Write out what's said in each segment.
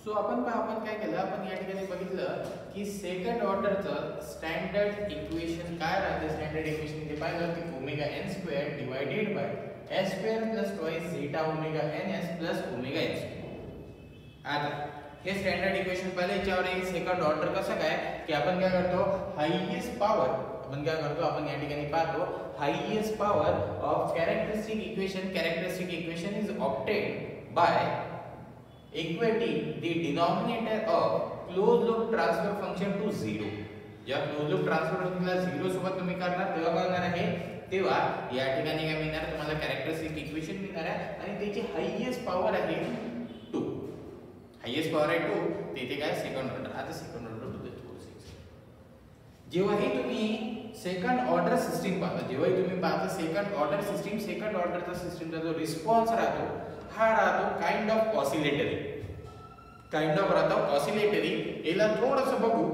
So आपण काय केलं, आपण या ठिकाणी बघितलं की सेकंड ऑर्डरचं स्टँडर्ड इक्वेशन काय राहते. स्टँडर्ड इक्वेशन ते पाहिलं की omega n square divided by s square plus twice zeta omega n s plus omega n square. आता हे स्टँडर्ड इक्वेशन पाहिलं, याच्यावर एक सेकंड ऑर्डर कसं काय की आपण काय करतो, हायेस्ट पॉवर आपण काय करतो, आपण या ठिकाणी पाहतो highest power of characteristic equation is obtained by equating the denominator of closed loop transfer function to 0. जेव्हा क्लोज लूप ट्रान्सफर फंक्शनला 0 सोबत तुम्ही करणार तेव्हा काय होणार आहे, तेव्हा या ठिकाणी काय मिळणार तुम्हाला कॅरेक्टरिस्टिक इक्वेशन मिळणार आहे आणि त्याची हायेस्ट पॉवर आहे 2. हायेस्ट पॉवर आहे 2, तिथे काय सेकंड ऑर्डर. आता सेकंड ऑर्डर बद्दल थोडंसं, जेव्हाही तुम्ही सेकंड ऑर्डर सिस्टीम पाहता, सेकंड ऑर्डरचा सिस्टीमचा जो रिस्पॉन्स राहतो हा राहतो काइंड ऑफ ऑसिलेटरी. याला थोडंसं बघू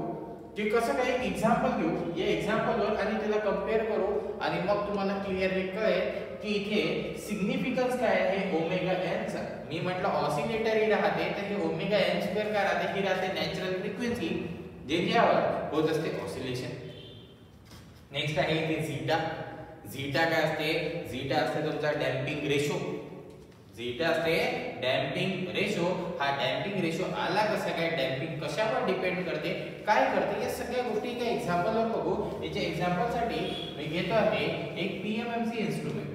की कसं काय. एक्झाम्पल घेऊ, या एक्झाम्पलवर आणि त्याला कंपेअर करू आणि मग तुम्हाला क्लिअरली कळेल की इथे सिग्निफिकन्स काय आहे ओमेगा एन चा. मी म्हटलं ऑसिलेटरी राहते तर हे ओमेगा एन स्क्वेअर काय राहते, ही राहते नॅचरल फ्रिक्वेन्सी ज्याच्यावर होत असते ऑसिलेशन. नेक्स्ट आहे इथे झीटा काय असते, झीटा असते तुमचा डॅम्पिंग रेशो. हा डॅम्पिंग रेशो आला कसा काय, डॅम्पिंग कशावर डिपेंड करते, काय करते, या सगळ्या गोष्टी एका एक्झाम्पलवर बघू. याच्या एक्झाम्पलसाठी मी घेतो आहे एक पीएमएमसी इन्स्ट्रुमेंट.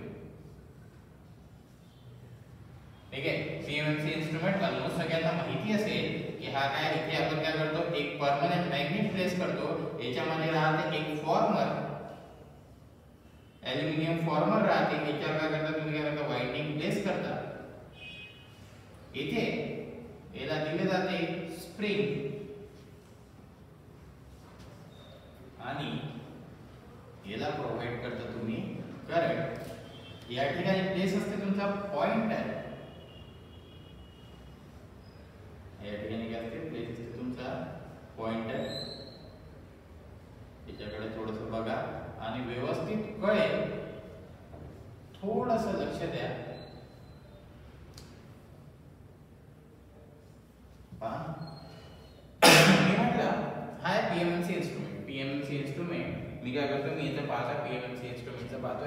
ठीक आहे, पीएमएमसी इन्स्ट्रुमेंट ऑलमोस्ट सगळ्यांना माहिती असेल की हा काय, इथे आपण काय करतो, एक परमनंट मॅग्नेट प्लेस करतो. याच्यामध्ये राहते एक फॉर्मर, ॲल्युमिनियम फॉर्मर राहते. याच्यावर काय करता तुम्ही, काय करता, वाइंडिंग प्लेस करता. इथे याला दिले जाते स्प्रिंग आणि याला प्रोव्हाइड करता तुम्ही करंट. या ठिकाणी प्लेस असते तुमचा पॉइंटर, या ठिकाणी काय असते, प्लेस असते तुमचा पॉइंटर. याच्याकडे थोडंसं बघा आणि व्यवस्थित कळेल, थोडंसं लक्ष द्या. मी म्हटलं हा पीएमएमसी इन्स्ट्रुमेंट. मी काय करतो, मी इथं पाहता पीएमएमसी इन्स्ट्रुमेंटचा पाहतो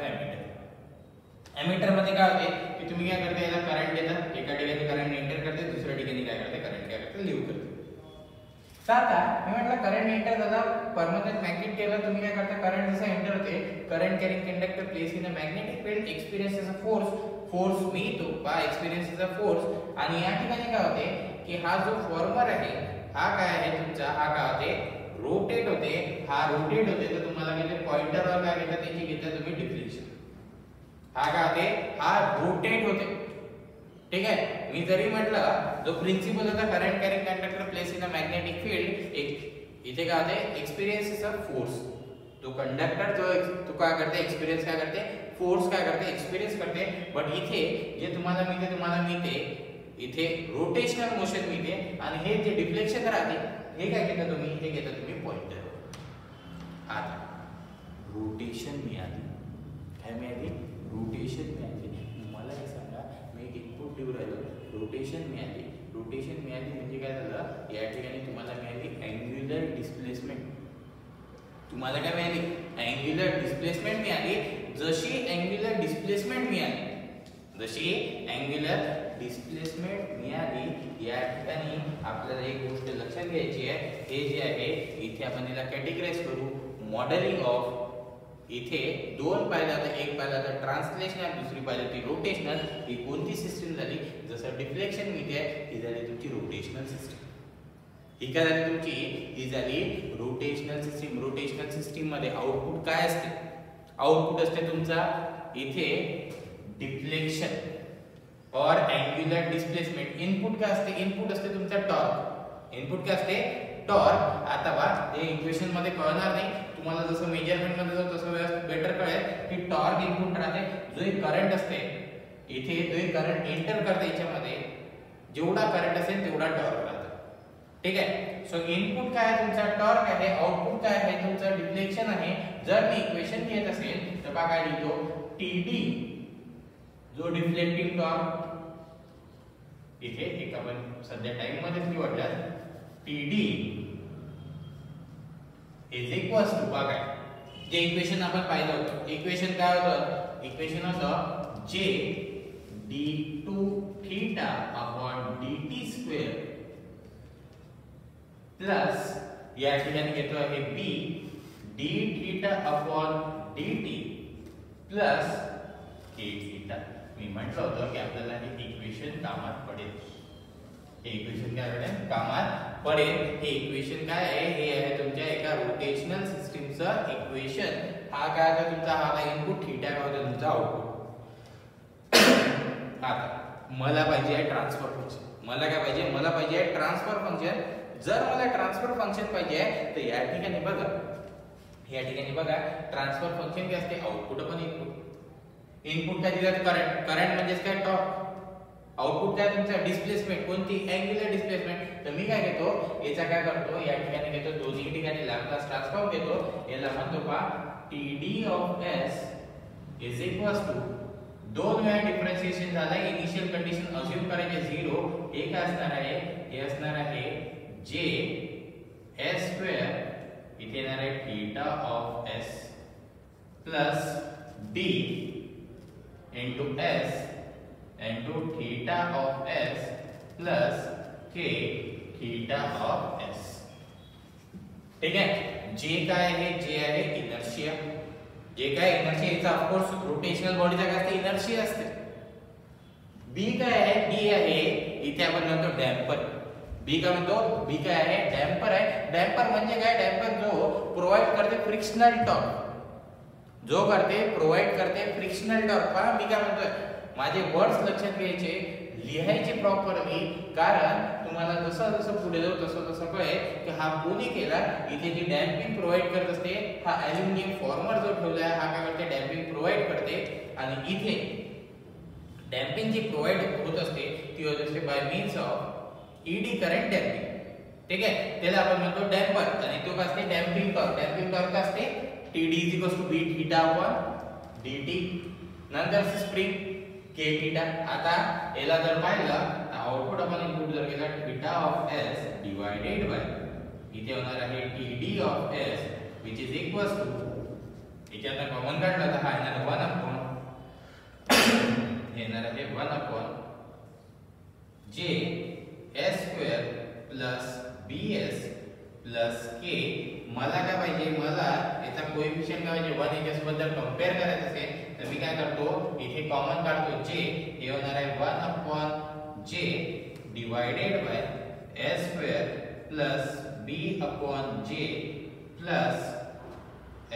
एमिटर मध्ये काय होते की तुम्ही काय करता, याला करंट देता, एका ठिकाणी करंट एंटर करते, दुसऱ्या ठिकाणी काय करते लिव्ह करते. आता मी म्हटलं करंट एंटर झाला, परमनंट मॅग्नेट केला, तुम्ही काय करता, करंट जसा एंटर होते, current carrying conductor place in a magnetic field experiences a force मिळतो बा एक्सपिरियन्सेस अ फोर्स. आणि या ठिकाणी काय होते की हा जो फॉर्मर आहे हा काय आहे तुमचा, हा काय होते, रोटेट होते. हा रोटेट होते तर तुम्हाला काय पॉइंटरवर काय घेता, त्याची घेता तुम्ही डिफ्लेक्शन. हा काय होते, हा रोटेट होते. ठीक आहे, मी जरी म्हटलं जो प्रिन्सिपल होता current carrying conductor place in a magnetic field, इथे काय होते, एक्सपिरियन्सेस ऑफ फोर्स. तो कंडक्टर तो काय करते, एक्सपिरियन्स काय करते, फोर्स काय करते, एक्सपिरियन्स करते. बट इथे जे तुम्हाला मिळते इथे रोटेशनल मोशन मिळते आणि हे जे डिफ्लेक्शन राहते हे काय घेता तुम्ही, हे घेता तुम्ही पॉइंटर. आता रोटेशन मिळाली, काय मिळाली, रोटेशन मिळाली. मला हे सांगा, मी एक इनपुट देऊ राहिलो, रोटेशन मिळाली म्हणजे काय झालं, या ठिकाणी तुम्हाला मिळाली अँग्युलर डिस्प्लेसमेंट. तुम्हाला काय मिळाली, अँग्युलर डिस्प्लेसमेंट मिळाली. जशी अँग्युलर डिस्प्लेसमेंट मिळाली, या ठिकाणी आपल्याला एक गोष्ट लक्षात घ्यायची आहे. हे जे आहे इथे आपण याला कॅटेगराइज करू, मॉडेलिंग ऑफ. इथे दोन पाहिलं तर एक पाहिलं तर ट्रान्सलेशनल, दुसरी पाहिलं ती रोटेशनल. ही कोणती सिस्टीम झाली, जसं डिफ्लेक्शन मिळते ही झाली तुमची रोटेशनल सिस्टीम. ही काय झाली तुमची, ही झाली रोटेशनल सिस्टीम. रोटेशनल सिस्टीम मध्ये आउटपुट काय असते, आउटपुट असते तुमचा इथे डिफ्लेक्शन और अँग्युलर डिस्प्लेसमेंट. इनपुट काय असते, इनपुट असते तुमचा टॉर्क. इनपुट काय असते, टॉर्क. आता बा हे इक्वेशन मध्ये कळणार नाही तुम्हाला, जसं मेजरमेंट मध्ये जाऊ तसं बेटर कळेल की टॉर्क इनपुट राहते. जो एक करंट असते इथे, जो एक करंट एंटर करते याच्यामध्ये, जेवढा करंट असेल तेवढा टॉर्क राहतो. ठीक आहे, सो इनपुट काय आहे तुमचा टॉर्क आहे, आउटपुट काय आहे तुमचा डिफ्लेक्शन आहे. जर मी इक्वेशन घेत असेल तर काय लिहितो, टीडी जो डिफ्लेक्टिंग टॉर्क, इथे एक आपण सध्या टाइम मध्येच निवडल्यात TD इज इक्वल्स टू बघा जे इक्वेशन आपण पाहिलं होतं इक्वेशन काय होतं इक्वेशन होतं J d2 theta upon dt square plus या ठिकाणी घेतो आहे B d theta upon dt plus k theta मी म्हटलं होतं की आपल्याला हे इक्वेशन कामात पडेल हे इक्वेशन काय पडेल कामात पडेल हे इक्वेशन काय आहे हे आहे तुमच्या एका रोटेशनल सिस्टीमचं इक्वेशन हा काय आहे तुमचा हा इनपुट थीटा काय होता तुमचा आउटपुट आता मला पाहिजे आहे ट्रान्सफर फंक्शन मला काय पाहिजे मला पाहिजे आहे ट्रान्सफर फंक्शन जर मला ट्रान्सफर फंक्शन पाहिजे आहे तर या ठिकाणी बघा ट्रान्सफर फंक्शन काय असते आउटपुट पण इनपुट काय दिलं करंट म्हणजे काय टॉर्क आउटपुट काय तुमचा डिस्प्लेसमेंट कोणती अँग्युलर डिस्प्लेसमेंट तर मी काय घेतो याचा काय करतो या ठिकाणी घेतो दोन्ही ठिकाणी लॅप्लास ट्रान्सफॉर्म घेतो याला म्हणतो पा TD of S is equals to दोन वेळा डिफरन्शिएशन झाला इनिशियल कंडिशन अज्यूम करायचे 0 हे काय असणार आहे हे असणार आहे J S स्क्वेअर इथे येणार आहे theta of S plus D into S into theta of S plus K theta of S ठीक है J काय आहे J आहे इनर्शिया जे काय इनर्शिया याचा ऑफ कोर्स रोटेशनल बॉडीचा काय असते इनर्शिया असते B काय आहे D आहे इथे आपण म्हणतो डॅम्पर B काय म्हणतो B काय आहे डॅम्पर म्हणजे काय डॅम्पर जो प्रोवाइड करते फ्रिक्शनल टॉर्क जो प्रोवाइड करते फ्रिक्शनल टॉर्क पहा मी काय म्हणतोय माझे वर्ड्स लक्षात घ्यायचे लिहायचे प्रॉपरली कारण तुम्हाला जसं पुढे जाऊ तसं कळेल की हा कोणी केला इथे जी डॅम्पिंग प्रोवाइड करत असते हा ॲल्युमिनियम फॉर्मर जो ठेवला आहे हा काय करते डॅम्पिंग प्रोवाइड करते आणि इथे डॅम्पिंग जी प्रोवाइड होत असते ती होत असते bye means of eddy current damping ठीक आहे त्याला आपण म्हणतो डॅम्पर आणि तो काय असते डॅम्पिंग टॉर्क असते TD is equals to B theta upon dt नंतर स्प्रिंग K theta आता याला जर पाहिलं आउटपुट आपण इनपुट जर केला theta of S divided by इथे होणार आहे TD of S which is equals to इथे आता कॉमन काढला तर हा येणार 1 अपॉन येणार आहे 1 upon J S square plus BS plus K मला काय पाहिजे मला याचा कोएफिशिएंट काय पाहिजे 1 याच्यासोबत कंपेअर करायचं असेल तर मी काय करतो इथे कॉमन काढतो J हे होणार आहे 1 upon J divided by S square plus B upon J plus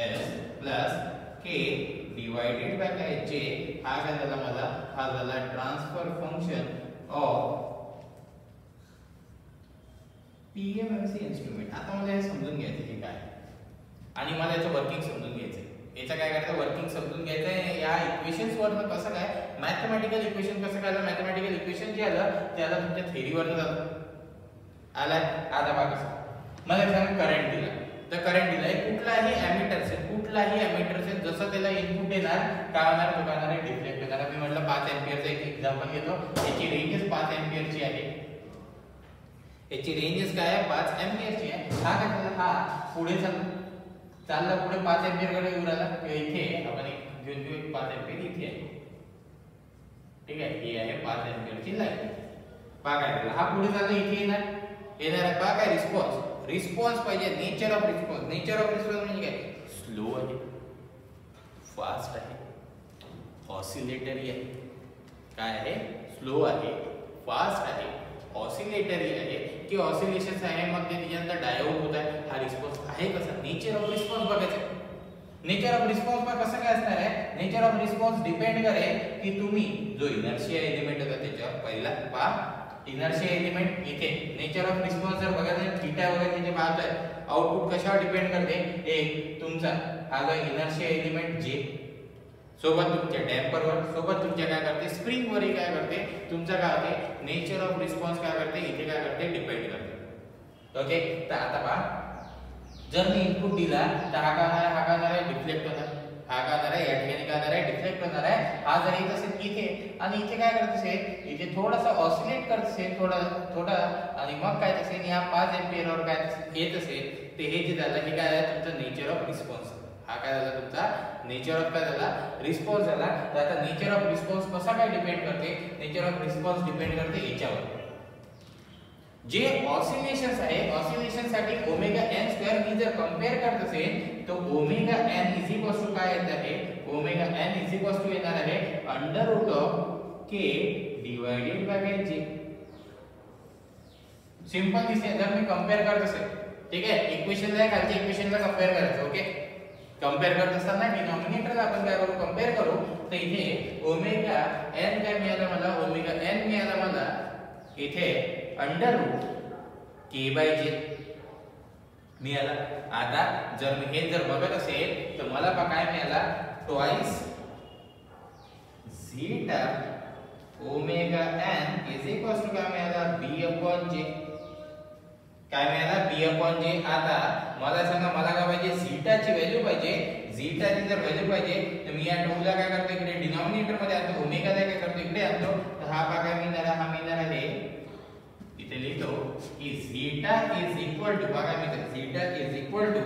S plus K divided bye काय J हा काय झाला मला हा झाला transfer function of PMMC instrument आता मला हे समजून घ्यायचं हे काय आणि मला याचं वर्किंग समजून घ्यायचं याचं काय करायचं वर्किंग समजून घ्यायचं या इक्वेशन्स वरनं कसं काय मॅथमॅटिकल इक्वेशन कसं काय मॅथमॅटिकल इक्वेशन जे आलं ते आलं तुमच्या थेरी वरनं जातं आलाय आता बघा कसं मला सांग करंट दिला तर करंट दिलाय कुठलाही ॲमीटर से जसं त्याला इनपुट देणार काय होणार तो काय होणार डिफ्लेक्ट होणार मी म्हटलं 5 एम्पियरचं एक एक्झाम्पल घेतो याची रेंजच 5 एम्पियरची आहे याची रेंजच काय आहे 5 एम्पियरची आहे हा काय झाला हा पुढे चालला पुढे 5 एम्पियर कडे येऊ राहिला इथे आपण एक घेऊन घेऊ 5 एम्पियर इथे आहे ठीक आहे ही आहे 5 एम्पियरची लाईन पहा काय झालं हा पुढे चालला इथे येणार आहे पहा काय रिस्पॉन्स पाहिजे नेचर ऑफ रिस्पॉन्स म्हणजे काय स्लो आहे फास्ट आहे ऑसिलेटरी आहे काय आहे स्लो आहे फास्ट आहे ऑसिलेटरी आहे की ऑसिलेशन्स आहे मग ते त्याच्यानंतर डायोड होत आहे हा रिस्पॉन्स आहे कसा नेचर ऑफ रिस्पॉन्स बघायचं नेचर ऑफ रिस्पॉन्स पर कसं काय असणार आहे नेचर ऑफ रिस्पॉन्स डिपेंड करेल की तुम्ही जो इनर्शिया एलिमेंट होता त्याच्यावर पहिला पहा इनर्शिया एलिमेंट इथे नेचर ऑफ रिस्पॉन्स जर बघायचं थीटा वगैरे जे पाहतोय आउटपुट कशावर डिपेंड करते एक तुमचा हा जो इनर्शिया एलिमेंट जे सोबत तुमच्या डॅम्परवर सोबत तुमच्या काय करते स्प्रिंग वरही काय करते तुमचा काय होते नेचर ऑफ रिस्पॉन्स काय करते इथे काय करते डिपेंड करते ओके तर आता पहा जर मी इनपुट दिला तर हा काय आहे डिफ्लेक्ट होणार हा काय होणार आहे, या ठिकाणी काय होणार आहे, डिफ्लेक्ट होणार आहे. हा जर येत असेल इथे आणि इथे काय करत असेल, इथे थोडंसं ऑसिलेट करत असेल थोडं आणि मग काय असेल, या 5 एम्पियर वर काय येत असेल, ते हे जे झालं हे काय आहे तुमचं नेचर ऑफ रिस्पॉन्स. हा काय झाला तुमचा नेचर ऑफ काय झाला, रिस्पॉन्स झाला. तर आता नेचर ऑफ रिस्पॉन्स कसा काय डिपेंड करते, नेचर ऑफ रिस्पॉन्स डिपेंड करते याच्यावर. जे ऑसिलेशन्स आहे, ऑसिलेशन साठी ओमेगा n स्क्वेअर मी जर कंपेअर करत असेल तर omega n is equals to काय येत आहे, omega n is equals to येणार आहे under root of k divided by g. Simple दिसते जर मी कंपेअर करत असेल. ठीक आहे, इक्वेशनला खालच्या इक्वेशनला कंपेअर करायचं. ओके, कंपेअर करत असताना डिनॉमिनेटरला आपण काय करू, कंपेअर करू. तर इथे ओमेगा n काय मिळालं मला, ओमेगा n मिळालं मला इथे under root k by j मिळाला. आता जर मी हे जर बघत असेल तर मला काय मिळाला, twice zeta omega n is equals to काय मिळाला, b अपॉन j. काय मिळाला, b अपॉन j. आता मला सांगा मला काय पाहिजे, झीटाची व्हॅल्यू पाहिजे. झीटाची जर व्हॅल्यू पाहिजे तर मी या टर्मला काय करतो, इकडे डिनॉमिनेटर मध्ये आणतो, ओमेगाला काय करतो इकडे आणतो. तर हा काय मिळणार, हा मिळणार आहे इथे लिहितो की झीटा इज इक्वल टू, बघा मित्र, zeta is equal to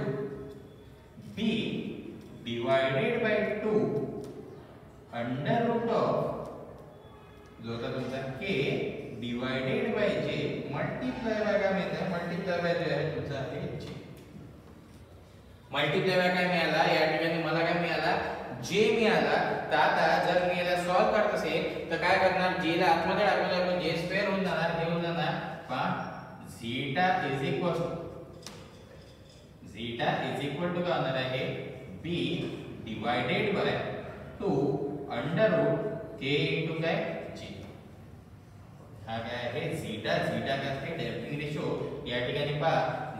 b divided by 2 under root of जो होता तुमचा k divided by j multiply by काय मिळतं, मल्टीप्लाय बाय जो आहे तुमचा आहे j. मल्टीप्लाय बाय काय मिळाला, या ठिकाणी मला काय मिळाला, j मिळाला. तर आता जर मी याला सॉल्व करत असेल तर काय करणार, j ला आतमध्ये टाकलं आपण j स्क्वेअर होऊन जाणार, हे होऊन जाणार पहा झीटा इज इक्वल टू काय होणार आहे, b divided by 2 under root k into काय j. हा काय आहे झीटा, झीटा काय असते, डॅम्पिंग रेशो. या ठिकाणी पहा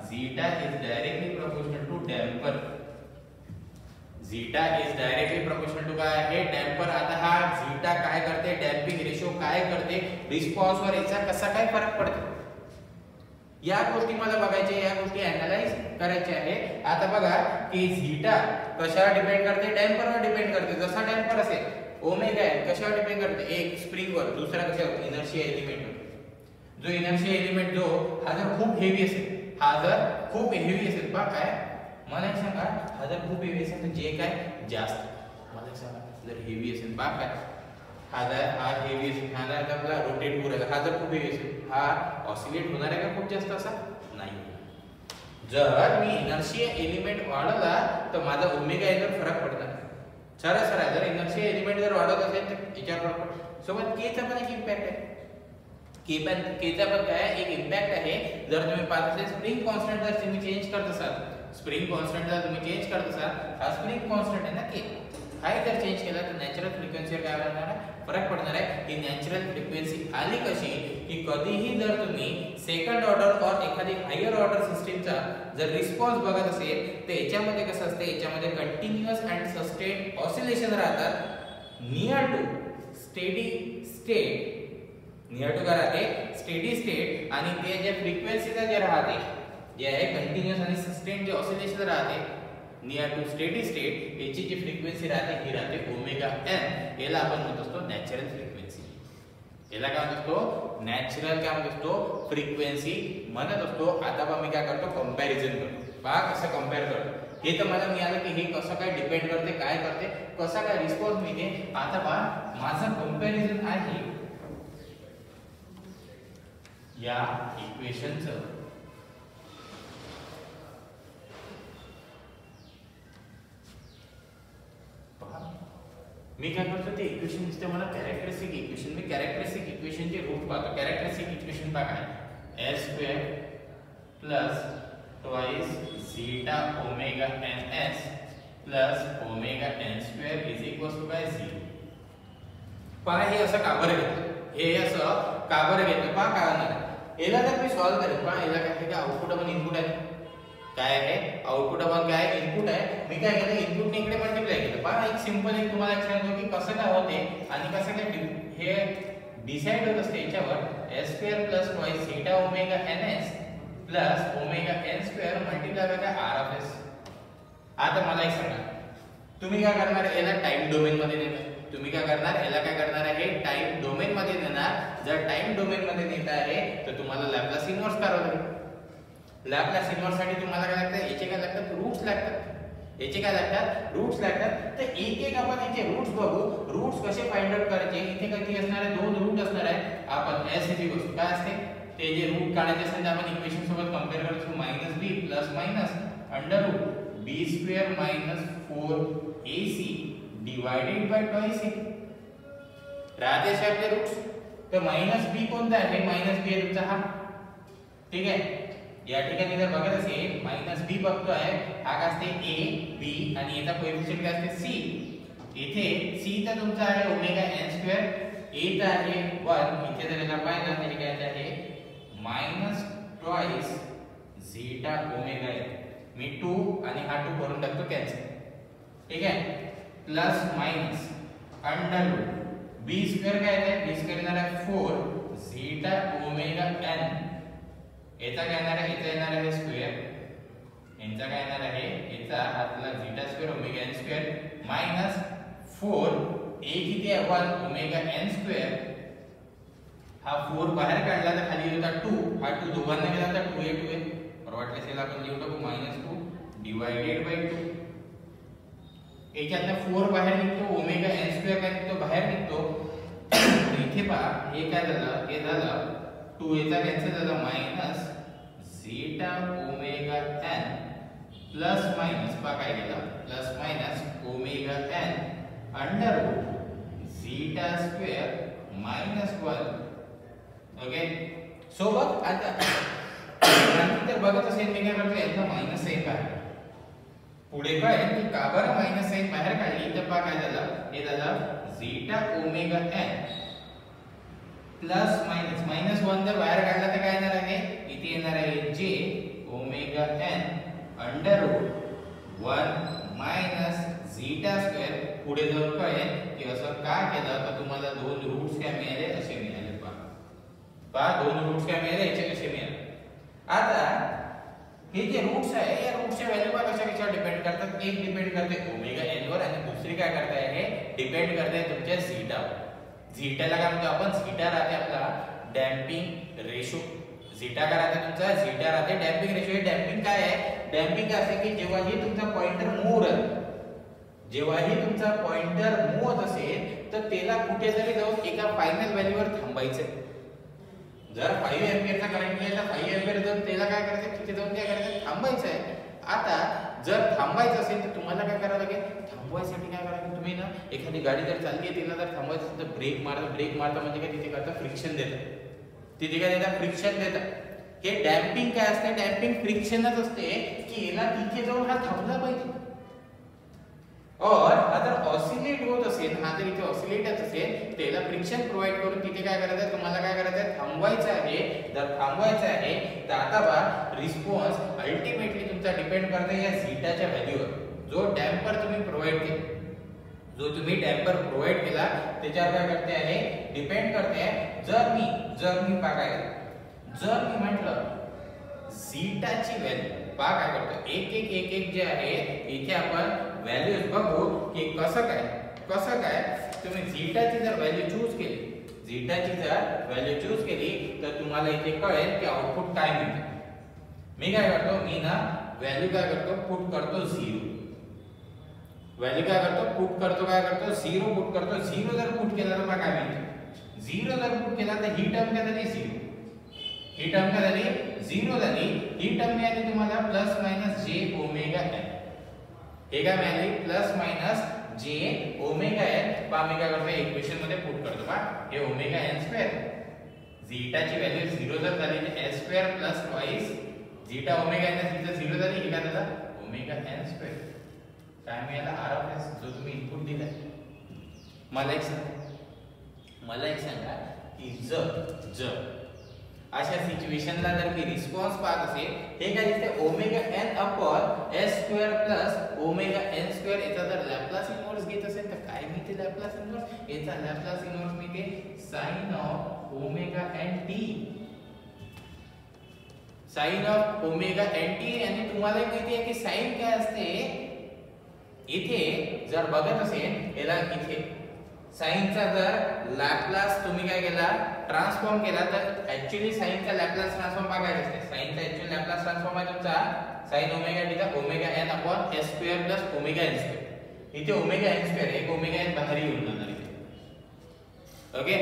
zeta is directly proportional to damper. Zeta is directly proportional to काय आहे, डॅम्पर. आता हा झीटा काय करते, डॅम्पिंग रेशो काय करते, रिस्पॉन्स वर याचा कसा काय फरक पडतो, या गोष्टी मला बघायच्या, या गोष्टी अॅनालाइज करायच्या आहे. आता बघा की झीटा कशावर डिपेंड करते, डॅम्परवर डिपेंड करते. जसा डॅम्पर असेल ओमेगा n कशावर डिपेंड करते, एक स्प्रिंगवर, दुसरा कशावर, इनर्शिया एलिमेंटवर. जो इनर्शिया एलिमेंट जो हा जर खूप हेवी असेल, हा जर खूप हेवी असेल, पहा काय मला एक सांगा, हा जर खूप हेवी असेल तर जे काय जास्त, मला एक सांगा जर हेवी असेल, पहा काय हा हेवी असेल, हा जर आपला रोटेट होऊ राहिला, हा जर खूप हेवी असेल, हा ऑसिलेट होणार आहे का खूप जास्त, असा नाही. जर मी इनर्शिया एलिमेंट वाढवला तर माझा ओमेगा n वर फरक पडणार. सरळ जर इनर्शिया एलिमेंट जर वाढत असेल तर याच्यावर फरक पडतो. सोबत k चा पण एक इम्पॅक्ट आहे. k चा पण काय एक इम्पॅक्ट आहे. जर तुम्ही पाहत असाल स्प्रिंग कॉन्स्टंट जर तुम्ही चेंज करत असाल, स्प्रिंग कॉन्स्टंट जर तुम्ही चेंज करत असाल, हा स्प्रिंग कॉन्स्टंट आहे ना k, हा जर चेंज केला तर नॅचरल फ्रिक्वेन्सीवर काय होणार आहे, फरक पडणार आहे. ही नॅचरल फ्रिक्वेन्सी आली कशी की कधीही जर तुम्ही सेकंड ऑर्डर और एखादी हायर ऑर्डर सिस्टीमचा जर रिस्पॉन्स बघत असेल तर याच्यामध्ये कसं असते, याच्यामध्ये कंटिन्युअस अँड सस्टेन ऑसिलेशन राहतात near to steady state. Near to काय राहते, स्टेडी स्टेट. आणि ते जे फ्रिक्वेन्सीचा जे राहते, जे आहे कंटिन्युअस आणि सस्टेन जे ऑसिलेशन राहते नियर टू स्टेडी स्टेट, याची जी फ्रिक्वेन्सी राहते ही राहते ओमेगा n. याला आपण म्हणतो असतो नॅचरल फ्रिक्वेन्सी. याला काय म्हणतो असतो, नॅचरल काय म्हणतो असतो, फ्रिक्वेन्सी म्हणत असतो. आता मी काय करतो, कंपॅरिझन करतो. पहा कसं कंपेअर करतो. हे तर मला मिळालं की हे कसं काय डिपेंड करते, काय करते, कसा काय रिस्पॉन्स मिळते. आता पहा माझं कंपॅरिझन आहे या इक्वेशनचं. मी काय करतो, ते इक्वेशन दिसते मला कॅरेक्टरिस्टिक इक्वेशन. मी कॅरेक्टरिस्टिक इक्वेशनचे रूट पाहतो. कॅरेक्टरिस्टिक इक्वेशन पहा काय, s square plus twice zeta omega ns plus omega n square is equals to काय 0. पहा हे असं का बरं घेतलं, हे असं का बरं घेतलं, पहा काय होणार. याला जर मी सॉल्व करेन, पहा याला काय आहे, आउटपुट आपण इनपुट आहे, काय आहे आउटपुट आपण काय इनपुट आहे. मी काय केलं, इनपुट ने इकडे मल्टिप्लाय केलं. पहा एक सिंपल एक तुम्हाला सांगतो की कसं काय होते आणि कसं काय हे डिसाइड होत असते याच्यावर. s square plus twice theta omega ns plus omega n square multiply by r of s. आता मला एक सांगा, तुम्ही काय करणार, याला टाइम डोमेन मध्ये नेणार. तुम्ही काय करणार, याला काय करणार आहे, टाइम डोमेन मध्ये नेणार. जर टाइम डोमेन मध्ये नेत आहे तर तुम्हाला लॅपलास इन्व्हर्स करावं लागेल. लॅपलास इन्व्हर्स साठी तुम्हाला काय लागतं, याचे काय लागतात, रूट्स लागतात. याचे काय लागतात, रूट्स लागतात. तर एक एक आपण याचे रूट्स बघू. रूट्स कसे फाइंड आउट करायचे, इथे किती असणार आहे, दोन रूट असणार आहे. आपण s इक्वल काय असते, ते जे रूट काढायचे असेल तर आपण इक्वेशन सोबत कंपेअर करतो, -b plus minus under root b² minus 4ac divided by 2ac. राहते असे आपले रूट्स. तर -b कोणता आहे, -b आहे तुमचा हा. ठीक आहे, या ठिकाणी जर बघत असेल -b बघतोय, हा काय असते a b आणि याचा कोएफिशिएंट काय असते c. इथे c तर तुमचा आहे ओमेगा n², a तर आहे 1. इथे जर याला पाहिलं तर हे काय आहे -2 झीटा ओमेगा n. मी 2 आणि हा 2 करून टाकतो कॅन्सल. ठीक आहे, plus minus under root b² काय आहे, b² येणार आहे 4 झीटा ओमेगा n. याचा काय येणार आहे, याचा येणार आहे स्क्वेअर. यांचा काय येणार आहे, याचा हातला झीटा² ओमेगा n² मायनस 4 a किती आहे 1 ओमेगा n². हा 4 बाहेर काढला तर खाली होता 2. हा 2 दोघांना गेला तर 2 a 2 a. बरोबर वाटल्यास याला आपण लिहू टाकू -2 डिवाइडेड बाय 2. याच्यातनं 4 बाहेर निघतो, ओमेगा n² काय निघतो, बाहेर निघतो. इथे पहा हे काय झालं, हे झालं 2 याचा कॅन्सल झाला minus zeta omega n plus minus पहा काय केलं, plus minus omega n under root zeta minus 1. Okay, सोबत आता तर बघत असेल मी काय करतो, यातनं मायनस साइन बाहेर. पुढे काय की का बरं मायनस साइन बाहेर काढली, तर पहा काय झालं, हे झालं zeta omega n plus minus 1 जर बाहेर काढला तर काय येणार आहे, इथे येणार आहे j omega n under root 1 minus zeta. पुढे जाऊन काय की असं का केलं, तर तुम्हाला दोन रूट्स काय मिळाले, असे मिळाले. पहा दोन रूट्स काय मिळाले, याचे कसे मिळाले. आता हे जे रूट्स आहे, या रूट्सच्या व्हॅल्यू कशावर डिपेंड करतात, एक डिपेंड करते ओमेगा n वर आणि दुसरी काय करते आहे, डिपेंड करते तुमच्या झीटावर. झीटाला काय म्हणतो आपण, झीटा राहते आपला डॅम्पिंग रेशो. झीटा काय राहते तुमचा, झीटा राहते डॅम्पिंग रेशो. हे डॅम्पिंग काय आहे, डॅम्पिंग काय असते की जेव्हाही तुमचा पॉइंटर मूव्ह होईल, जेव्हाही तुमचा पॉइंटर मूव्ह होत असेल तर त्याला कुठेतरी जाऊन एका फायनल व्हॅल्यूवर थांबायचं. जर 5 एंपियरचा करंट आहे तर 5 एंपियर जाऊन त्याला काय करायचं, तिथे जाऊन काय करायचं, थांबायचं आहे. आता जर थांबायचं असेल तर तुम्हाला काय करावं लागेल, थांबवायसाठी काय करायचं, तुम्ही ना एखादी गाडी जर चालली आहे तिला जर थांबवायचं असेल तर ब्रेक मारता म्हणजे काय, तिथे करता फ्रिक्शन देतात. तिथे काय देतात, फ्रिक्शन देतात. हे डॅम्पिंग काय असते, डॅम्पिंग फ्रिक्शनच असते की याला तिथे जाऊन हा थांबला पाहिजे. और अगर ऑसिलेट होत असेल, हा जर इथे ऑसिलेटच असेल त्याला फ्रिक्शन प्रोव्हाइड करून तिथे काय करायचं आहे, तुम्हाला काय करायचं आहे, थांबवायचं आहे. जर थांबवायचं आहे तर आता बघा रिस्पॉन्स अल्टिमेटली तुमचा डिपेंड करते या झीटाच्या व्हॅल्यूवर. जो डॅम्पर तुम्ही प्रोव्हाइड केला, जो तुम्ही डॅम्पर प्रोव्हाइड केला त्याच्यावर काय करते आहे, डिपेंड करते आहे. जर मी बघायला, जर मी म्हटलं झीटाची व्हॅल्यू पहा काय करतो, एक जे आहे इथे आपण व्हॅल्यूज बघू की कसं काय तुम्ही झीटाची जर व्हॅल्यू चूज केली, झीटाची जर व्हॅल्यू चूज केली तर तुम्हाला इथे कळेल की आउटपुट काय मिळते. मी काय करतो, मी ना व्हॅल्यू काय करतो, पुट करतो 0. व्हॅल्यू काय करतो, पुट करतो 0 पुट करतो. 0 जर पुट केला तर काय मिळते, 0 जर पुट केला तर ही टर्म काय झाली 0, ही टर्म काय झाली 0 झाली. ही टर्म मिळाली तुम्हाला plus minus j omega n. हे काय मिळाली, plus minus j omega n. पहा मी काय करतो, इक्वेशन मध्ये पुट करतो. पहा हे ओमेगा n², झीटाची व्हॅल्यू 0 जर झाली तर s² plus twice zeta omega n तिथे 0 झाली, हे काय झालं ओमेगा n². काय मिळाला, r ऑफ s, जो तुम्ही इनपुट दिलाय. मला एक सांगा की जर अशा सिच्युएशनला जर मी रिस्पॉन्स पाहत असेल, हे काय दिसते omega n upon s² plus omega n². याचा जर लॅपलास इन्व्हर्स घेत असेल तर काय मिळते लॅपलास इन्व्हर्स, याचा लॅपलास इन्व्हर्स मिळते sin of omega nt. sin of omega nt. आणि तुम्हाला माहिती आहे की sin काय असते, इथे जर बघत असेल याला इथे साइनचा जर लॅपलास तुम्ही काय केला ट्रान्सफॉर्म केला तर ऍक्च्युअली साइनचा लॅपलास ट्रान्सफॉर्म बघायचा असते. साइनचा ऍक्च्युअली लॅपलास ट्रान्सफॉर्म आहे तुमचा sin omega theta omega n upon s square plus omega n square. इथे ओमेगा n स्क्वेअर एक ओमेगा n बाहेर येऊन जाणार इथे. ओके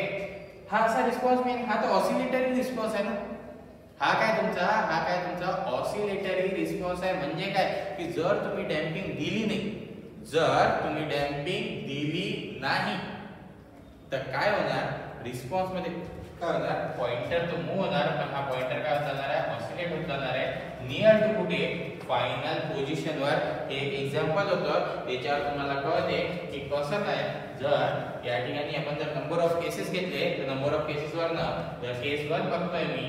हा असा रिस्पॉन्स मेन हा तर ऑसिलेटरी रिस्पॉन्स आहे ना. हा काय तुमचा ऑसिलेटरी रिस्पॉन्स आहे. म्हणजे काय की जर तुम्ही डॅम्पिंग दिली नाही तर काय होणार रिस्पॉन्स मध्ये काय होणार पॉइंटर तो मूव होणार पण हा पॉइंटर काय होणार आहे ऑसिलेट होत जाणार आहे नियर टू कुठे फायनल पोझिशन वर. एक एक्झाम्पल होतं त्याच्यावर तुम्हाला कळते की कसं काय जर या ठिकाणी आपण जर नंबर ऑफ केसेस घेतले तर नंबर ऑफ केसेस वर ना जर केस 1 बघतोय मी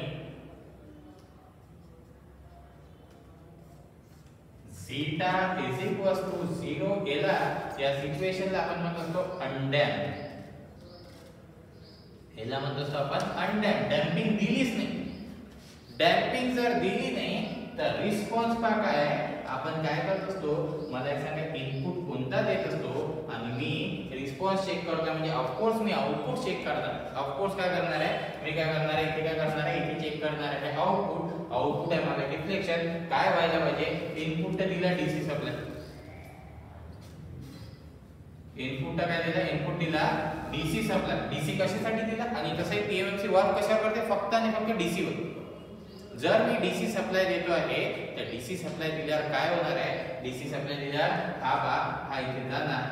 थीटा इज इक्वल्स टू 0 याला या सिच्युएशनला आपण म्हणतो अनडॅम्प्ड. याला म्हणतो आपण अनडॅम्प्ड. डॅम्पिंग दिलीच नाही. डॅम्पिंग जर दिली नाही तर रिस्पॉन्स पा काय आपण काय करत असतो मला एक सांगा इनपुट कोणता देत असतो आणि मी रिस्पॉन्स चेक करतो म्हणजे ऑफ कोर्स मी आउटपुट चेक करणार. ऑफ कोर्स काय करणार आहे मी काय करणार आहे इथे काय करणार आहे इथे चेक करणार आहे आउटपुट आहे माझा डिफ्लेक्शन काय व्हायला पाहिजे इनपुट दिला डीसी सप्लाय इनपुट काय दिला इनपुट दिला डीसी सप्लाय. डीसी कशासाठी दिला आणि तसंही पीएमएमसी वर्क कशावर करते फक्त आणि फक्त डीसी वर. जर मी डीसी सप्लाय देतो आहे तर डीसी सप्लाय दिल्यावर काय होणार आहे डीसी सप्लाय दिल्यावर हा इथे जाणार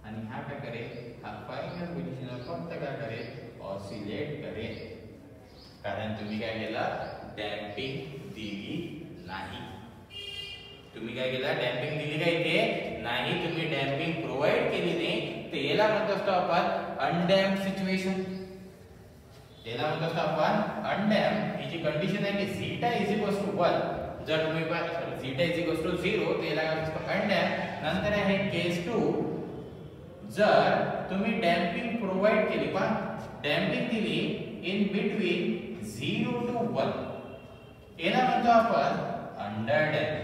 आणि हा काय करेल हा फायनल पोझिशनवर फक्त काय करेल ऑसिलेट करेल कारण तुम्ही काय केलं डॅम्पिंग दिली नाही. तुम्ही काय केलं डॅम्पिंग दिली का इथे नाही. तुम्ही डॅम्पिंग प्रोव्हाइड केली नाही तर याला म्हणत असतो आपण अनडॅम्प्ड सिच्युएशन. याला म्हणत असतो आपण अनडॅम्प्ड. ही जी कंडिशन आहे की झीटा इज इक्वल्स टू 1 जर तुम्ही झीटा इज इक्वल्स टू 0 तर याला काय म्हणतो अनडॅम्प्ड. नंतर आहे केस 2 जर तुम्ही डॅम्पिंग प्रोव्हाइड केली पण डॅम्पिंग दिली इन बिटवीन 0 to 1 याला म्हणतो आपण अंडरडॅम्प.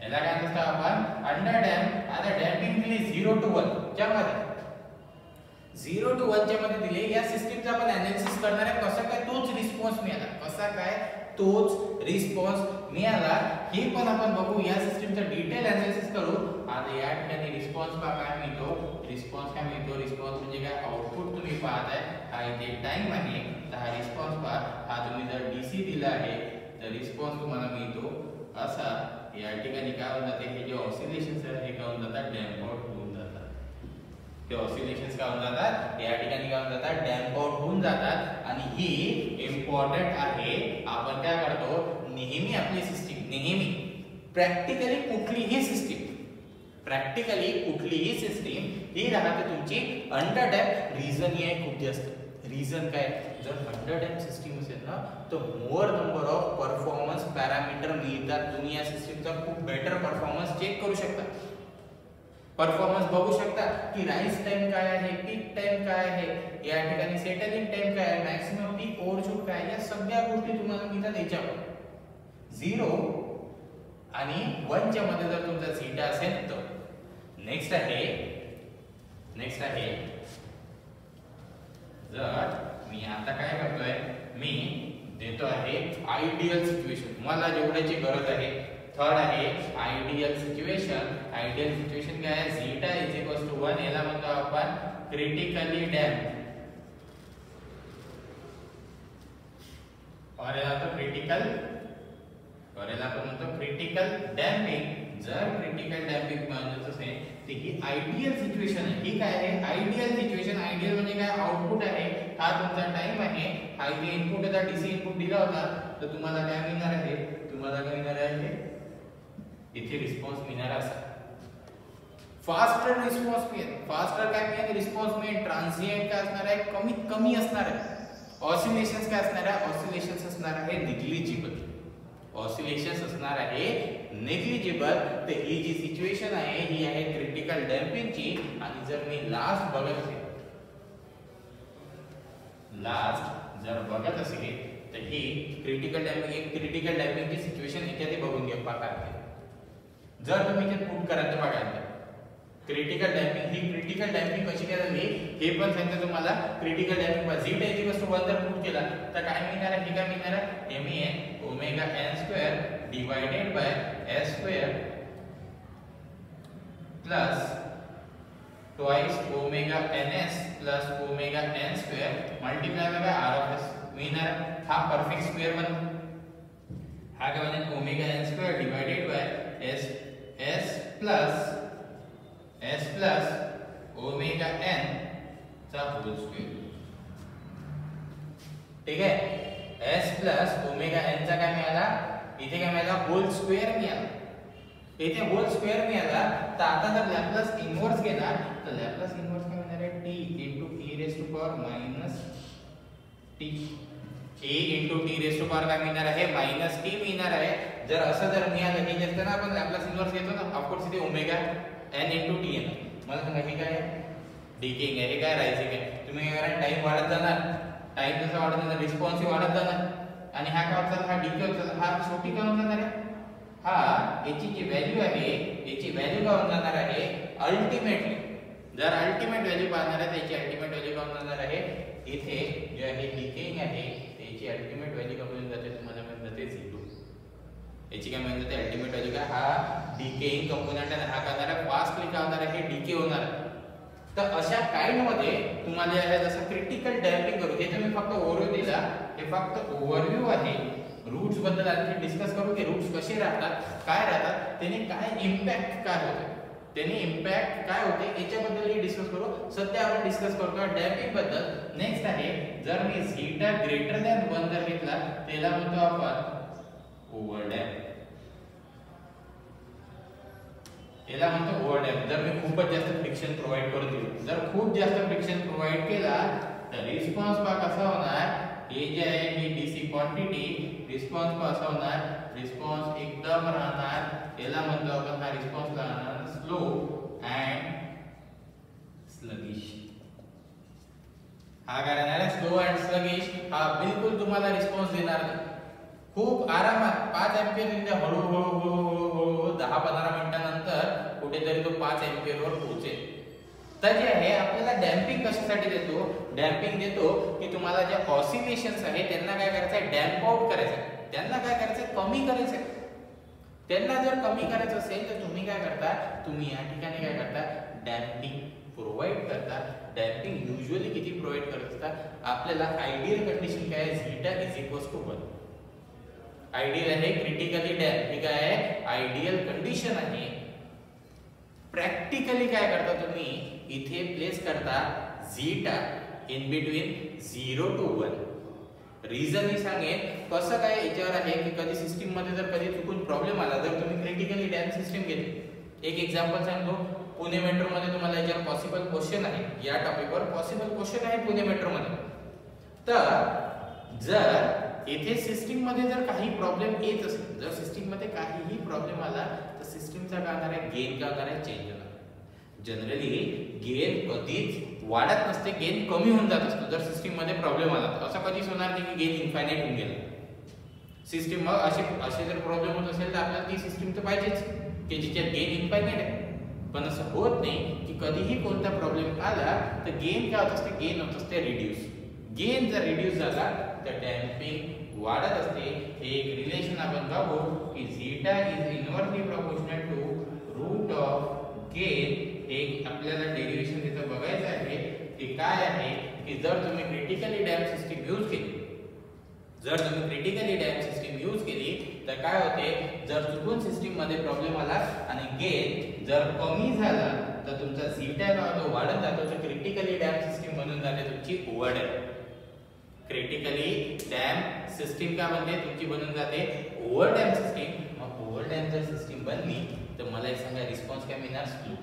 याला काय म्हणतो आपण अंडरडॅम्प. आता डॅम्पिंग दिली 0 to 1 च्या मध्ये 0 to 1 च्या मध्ये दिले या सिस्टीमचा आपण एनालिसिस करणार आहे कसं काय तोच रिस्पॉन्स मिळाला कसा काय तोच रिस्पॉन्स मिळाला हे पण आपण बघू. या सिस्टीमचा डिटेल एनालिसिस करू. आता या ठिकाणी रिस्पॉन्स काय मिळतो रिस्पॉन्स काय मिळतो रिस्पॉन्स म्हणजे काय आउटपुट तुम्ही पाहताय हा इथे टाइम आहे तर हा रिस्पॉन्स पहा हा तुम्ही जर डीसी दिला आहे तर रिस्पॉन्स तुम्हाला मिळतो असा. या ठिकाणी काय होऊन जाते हे जे ऑसिलेशन्स आहेत हे काय होऊन जातात डॅम्प आउट होऊन जातात. ते ऑसिलेशन्स काय होऊन जातात या ठिकाणी काय होऊन जातात डॅम्प आउट होऊन जातात आणि ही इम्पॉर्टंट आहे. आपण काय करतो नेहमी आपली सिस्टीम नेहमी प्रॅक्टिकली कुठलीही सिस्टीम ही राहते तुमची अंडरडॅम्प. रिझन ही आहे खूप जास्त. रिझन काय जर अंडरडॅम्प सिस्टीम असेल ना तर मोर नंबर ऑफ परफॉर्मन्स पॅरामीटर मिळतात. तुम्ही या सिस्टीमचा खूप बेटर परफॉर्मन्स चेक करू शकता. परफॉर्मन्स बघू शकता की राइज टाइम काय आहे पीक टाइम काय आहे या ठिकाणी सेटलिंग टाइम काय आहे मॅक्सिमम पीक ओव्हरशूट काय या सगळ्या गोष्टी तुम्हाला मिळतात याच्यावर. 0 आणि 1 च्या मध्ये जर तुमचा झीटा असेल तर नेक्स्ट आहे जर मी आता काय करतोय मी देतो आहे आयडियल सिच्युएशन मला जेवढ्याची गरज आहे. थर्ड आहे आयडियल सिच्युएशन. आयडियल सिच्युएशन काय आहे झीटा इज इक्वल्स टू 1 याला म्हणतो आपण क्रिटिकली डॅम्प और याला तो आपण म्हणतो क्रिटिकल डॅम्पिंग. जर क्रिटिकल डॅम्पिंग म्हणजे असेल तर ही आयडियल सिच्युएशन आहे. ही काय आहे आयडियल सिच्युएशन. आयडियल म्हणजे काय आउटपुट आहे हा तुमचा टाइम आहे हा इथे इनपुट होता डीसी इनपुट दिला होता तर तुम्हाला काय मिळणार आहे इथे रिस्पॉन्स मिळणार असा फास्टर रिस्पॉन्स मिळेल. फास्टर काय मिळेल रिस्पॉन्स मिळेल. ट्रान्झिएंट काय असणार आहे कमीत कमी असणार आहे. ऑसिलेशन्स काय असणार आहे ऑसिलेशन्स असणार आहे निग्लिजिबल. ऑसिलेशन्स असणार आहे नेग्लिजिबल. तर ही जी सिच्युएशन आहे ही आहे क्रिटिकल डॅम्पिंगची. आणि जर मी लास्ट बघत असेल तर ही क्रिटिकल डॅम्पिंगची सिच्युएशन इथे बघून घ्या पाहता. जर तुम्ही ते पुट कराल तर बघा क्रिटिकल डॅम्पिंग ही क्रिटिकल डॅम्पिंग कशी करावी हे पण सांगतो तुम्हाला. क्रिटिकल डॅम्पिंग z = 1 जर पुट केला तर काय मिळणार आहे, हे काय मिळणार आहे, me omega n square divided bye s square plus twice omega ns plus omega n square multiply by r of s मिळणार. हा परफेक्ट स्क्वेअर बनतो. हा काय बनेल omega n square divided bye s plus omega n चा hole square. ठीक आहे, s plus omega n चा काय मिळाला, इथे काय मिळाला होल स्क्वेअर मिळाला. इथे होल स्क्वेअर मिळाला तर आता जर लॅप्लास इन्व्हर्स केला तर लॅप्लास इन्व्हर्स काय होणार आहे, t e raised to power minus t. a into t raised to power काय मिळणार आहे, minus t मिळणार आहे. जर असं जर मिळालं की असताना आपण लॅप्लास इन्व्हर्स घेतो ना, ऑफ कोर्स इथे ओमेगा n into t आहे. मला सांगा हे काय डिकेइंग आहे, हे काय रायझिंग आहे. तुम्ही काय करा, टाइम वाढत जाणार, टाइम जसा वाढत जाणार रिस्पॉन्स वाढत जाणार आणि हा काय होत, हा डिके होत जाणार. हा शेवटी काय होत जाणार आहे, हा याची जी व्हॅल्यू आहे याची व्हॅल्यू काय होत जाणार आहे अल्टिमेटली. जर अल्टिमेट व्हॅल्यू पाहणार आहे त्याची अल्टिमेट व्हॅल्यू काय होत जाणार आहे, इथे जे आहे डिकेइंग आहे त्याची अल्टिमेट व्हॅल्यू काय होऊन जाते, तुम्हाला मिळून जाते 0. याची काय मिळून जाते अल्टिमेट व्हॅल्यू काय, हा डिकेइंग कंपोनेंट आहे, हा काय होणार आहे फास्टली काय होणार आहे, डिके होणार आहे. तर अशा काइंड मध्ये तुम्हाला हे जसं क्रिटिकल डॅम्पिंग करू, हे तुम्ही फक्त ओव्हरव्ह्यू दिला, हे फक्त ओव्हरव्ह्यू आहे. रूट्स बद्दल आणखी डिस्कस करू की रूट्स कसे राहतात, काय राहतात, त्याने काय इम्पॅक्ट काय होते, त्याने इम्पॅक्ट काय होते याच्याबद्दल डिस्कस करू. सध्या आपण डिस्कस करतो डॅम्पिंग बद्दल. नेक्स्ट आहे, जर मी झीटा ग्रेटर दॅन 1 जर घेतला त्याला म्हणतो आपण ओव्हरडॅम्प. याला म्हणतो ओव्हरडॅम्प. जर मी खूपच जास्त फ्रिक्शन प्रोव्हाइड करून दिलं, जर खूप जास्त फ्रिक्शन प्रोव्हाइड केला तर रिस्पॉन्स पहा कसा होणार, हे जे आहे ही डीसी क्वांटिटी रिस्पॉन्स कसा होणार, रिस्पॉन्स एकदम राहणार. याला म्हणतो आपण, हा रिस्पॉन्स राहणार स्लो अँड स्लगिश. हा काय राहणार आहे स्लो अँड स्लगिश. हा बिलकुल तुम्हाला रिस्पॉन्स देणार नाही. खूप आरामात 5 एंपियर म्हणजे हळूहळू 10-15 मिनिटांनंतर कुठेतरी तो 5 एंपियर वर पोहोचेल. तर जे आहे आपल्याला डॅम्पिंग कशासाठी देतो, डॅम्पिंग देतो की तुम्हाला जे ऑसिलेशन्स आहे त्यांना काय करायचं आहे, डॅम्प आउट करायचं आहे. त्यांना काय करायचं आहे, कमी करायचं आहे. त्यांना जर कमी करायचं असेल तर तुम्ही काय करता, तुम्ही या ठिकाणी काय करता, डॅम्पिंग प्रोव्हाइड करता. डॅम्पिंग युजुअली किती प्रोव्हाइड करत असतात, आपल्याला आयडियल कंडिशन काय आहे, झीटा = 1. आयडियल आहे क्रिटिकली डॅम्प, हे काय आहे आयडियल कंडिशन आहे. प्रॅक्टिकली काय करता तुम्ही, इथे प्लेस करता zeta in between 0 to 1. Reason मी सांगेन कसं काय याच्यावर आहे की कधी सिस्टीम मध्ये जर कधी चुकून प्रॉब्लेम आला, जर तुम्ही क्रिटिकली डॅम्प सिस्टीम घेतली. एक एक्झाम्पल सांगतो, पुणे मेट्रो मध्ये तुम्हाला याच्यावर पॉसिबल क्वेश्चन आहे, या टॉपिकवर पॉसिबल क्वेश्चन आहे पुणे मेट्रो मध्ये. तर जर येथे सिस्टीम मध्ये जर काही प्रॉब्लेम येत असेल, जर सिस्टीम मध्ये काहीही प्रॉब्लेम आला तर सिस्टीमचा काय होणार आहे, गेन काय होणार आहे, चेंज होणार. जनरली गेन कधीच वाढत नसते, गेन कमी होऊन जात असतो जर सिस्टीम मध्ये प्रॉब्लेम आला. असं कधीच होणार नाही की गेन इन्फायनाइट होऊन गेला सिस्टीम. मग असे जर प्रॉब्लेम होत असेल तर आपल्याला ती सिस्टीम तर पाहिजेच की जिच्यात गेन इन्फायनाइट आहे. पण असं होत नाही की कधीही कोणता प्रॉब्लेम आला तर गेन काय होत असते, गेन होत असते रिड्यूस. गेन जर रिड्यूस झाला तर डॅम्पिंग वाढत असते. हे एक रिलेशन आपण बघू की zeta is inversely proportional to root of gain. एक आपल्याला डेरिव्हेशन तिथं बघायचं आहे की काय आहे की जर तुम्ही क्रिटिकली डॅम्प सिस्टीम यूज केली, जर तुम्ही क्रिटिकली डॅम्प सिस्टीम यूज केली तर काय होते, जर चुकून सिस्टीम मध्ये प्रॉब्लेम आला आणि गेन जर कमी झाला तर तुमचा झीटा जो वाढत जातो तो क्रिटिकली डॅम्प सिस्टीम बनून जाते तुमची ओव्हरडॅम्प. क्रिटिकली डॅम्प सिस्टीम काय बनते, तुमची बनून जाते ओव्हरडॅम्प सिस्टीम. मग ओव्हरडॅम्प जर सिस्टीम बनली तर मला एक सांगा रिस्पॉन्स काय मिळणार, स्लो.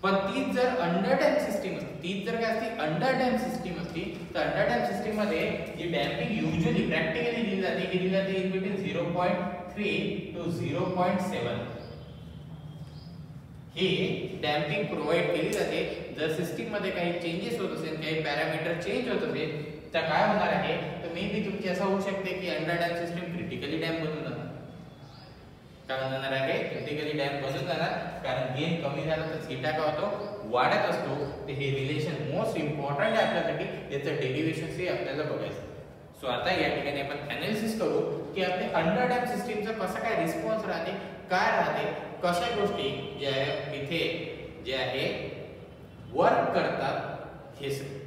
पण तीच जर अंडरडॅम्प सिस्टीम असते, तीच जर काय असते अंडरडॅम्प सिस्टीम असती, तर अंडरडॅम्प सिस्टीम मध्ये जी डॅम्पिंग युजुअली प्रॅक्टिकली दिली जाते ही दिली जाते in between 0.3 to 0.7. He damping provide केली जाते. जर सिस्टीम मध्ये काही चेंजेस होत असेल, काही पॅरामीटर चेंज होत असेल तर काय होणार आहे, तर मे बी तुमची असं होऊ शकते की अंडरडॅम्प सिस्टीम क्रिटिकली डॅम्प बनून जाणार. काय होणार आहे, क्रिटिकली डॅम्प बसून जाणार, कारण गेन कमी झाला तर थीटा काय होतो, वाढत असतो. तर हे रिलेशन मोस्ट इम्पॉर्टंट आहे आपल्यासाठी, याचं डेरिव्हेशन हे आपल्याला बघायचं. सो आता या ठिकाणी आपण एनालिसिस करू की आपले अंडर डॅम्प सिस्टीमचा कसा काय रिस्पॉन्स राहते, काय राहते, कशा गोष्टी ज्या इथे जे आहे वर्क करतात हे सगळं.